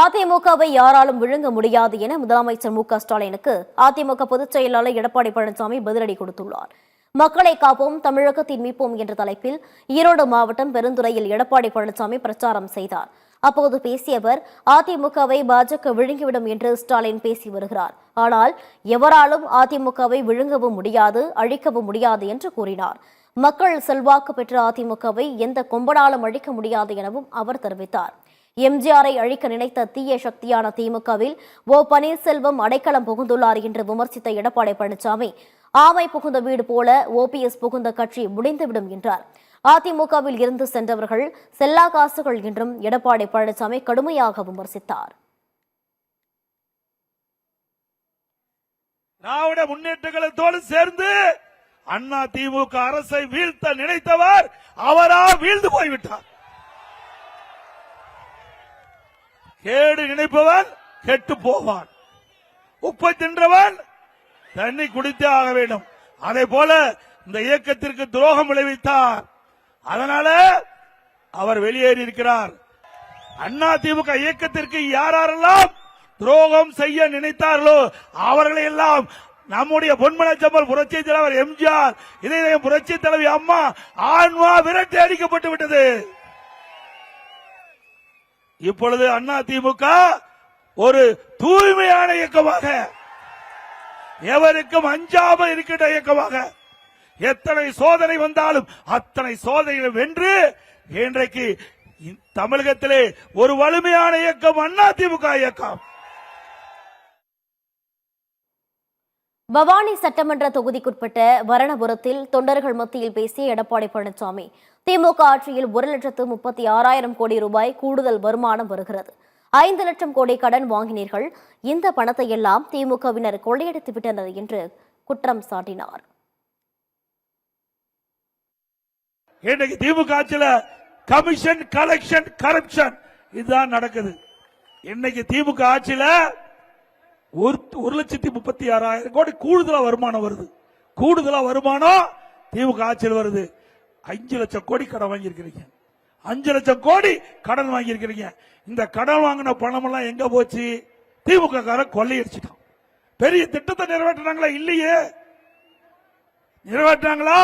அதிமுகவை யாராலும் விழுங்க முடியாது என முதலமைச்சர் மு.க.ஸ்டாலினுக்கு அதிமுக பொதுச் செயலாளர் எடப்பாடி பழனிசாமி பதிலடி கொடுத்துள்ளார். மக்களை காப்போம், தமிழகத்தின் மீட்போம் என்ற தலைப்பில் ஈரோடு மாவட்டம் பெருந்துறையில் எடப்பாடி பழனிசாமி பிரச்சாரம் செய்தார். அப்போது பேசிய அவர், அதிமுகவை பாஜக விழுங்கிவிடும் என்று ஸ்டாலின் பேசி வருகிறார். ஆனால் எவராலும் அதிமுகவை விழுங்கவும் முடியாது, அழிக்கவும் முடியாது என்று கூறினார். மக்கள் செல்வாக்கு பெற்ற அதிமுகவை எந்த கொம்பனாலும் அழிக்க முடியாது எனவும் அவர் தெரிவித்தார். எம்ஜிஆரை அழிக்க நினைத்த தீய சக்தியான திமுகவில் ஓ பன்னீர்செல்வம் அடைக்கலம் புகுந்துள்ளார் என்று விமர்சித்த எடப்பாடி பழனிசாமி, ஆமை புகுந்த வீடு போல ஓபிஎஸ் புகுந்த கட்சி முடிந்துவிடும் என்றார். அதிமுகவில் இருந்து சென்றவர்கள் செல்லா காசுகள் என்றும் எடப்பாடி பழனிசாமி கடுமையாக விமர்சித்தார். திராவிட முன்னேற்ற கழகத்தோடு சேர்ந்து அண்ணா திமுக அரசை வீழ்த்த நினைத்தவர் அவரா வீழ்ந்து போய்விட்டார். கேடு நினைப்பவன் கெட்டு போவான், உப்பை தின்றவன் தண்ணி குடித்தே ஆக வேண்டும். அதே போல இந்த இயக்கத்திற்கு துரோகம் விளைவித்தார். அதனால அவர் வெளியேறி இருக்கிறார். அண்ணா திமுக இயக்கத்திற்கு யாரெல்லாம் துரோகம் செய்ய நினைத்தார்களோ அவர்களை எல்லாம் நம்முடைய பொன்மனச்சம்பல் புரட்சி தலைவர் எம்ஜிஆர், இதயம் புரட்சி தலைவி அம்மா ஆன்மா விரட்டி அடிக்கப்பட்டு விட்டது. இப்பொழுது அண்ணா திமுக ஒரு தூய்மையான இயக்கமாக, எவருக்கும் அஞ்சாமல் இருக்கின்ற இயக்கமாக, எத்தனை சோதனை வந்தாலும் அத்தனை சோதனைகளை வென்று இன்றைக்கு தமிழகத்திலே ஒரு வலிமையான இயக்கம் அண்ணா திமுக இயக்கம். பவானி சட்டமன்ற தொகுதிக்குட்பட்ட வரணபுரத்தில் தொண்டர்கள் மத்தியில் பேசிய எடப்பாடி பழனிசாமி, திமுக ஆட்சியில் 1,36,000 கோடி ரூபாய் கூடுதல் வருமானம் வருகிறது. 5 லட்சம் கோடி கடன் வாங்கினீர்கள். இந்த பணத்தை எல்லாம் திமுகவினர் கொள்ளையடித்து விட்டனர் என்று குற்றம் சாட்டினார். இன்னைக்கு திமுக ஆட்சியில் கமிஷன், கலெக்ஷன், கரப்ஷன் இதுதான் நடக்குது. இன்னைக்கு திமுக ஆட்சியில் 1,36,000 கோடி கூடுதலா வருமானம் வருது. கூடுதலா வருமானம் திமுக ஆட்சியில் வருது. 5 லட்சம் கோடி கடன் வாங்கியிருக்கிறீங்க. 5 லட்சம் கோடி கடன் வாங்கியிருக்கிறீங்க. இந்த கடன் வாங்கின பணம் எல்லாம் எங்க போச்சு? திமுக காரன் கொள்ளையடிச்சிட்டான். பெரிய திட்டத்தை நிறைவேற்றினாங்களா? இல்லையே. நிறைவேற்றினாங்களா?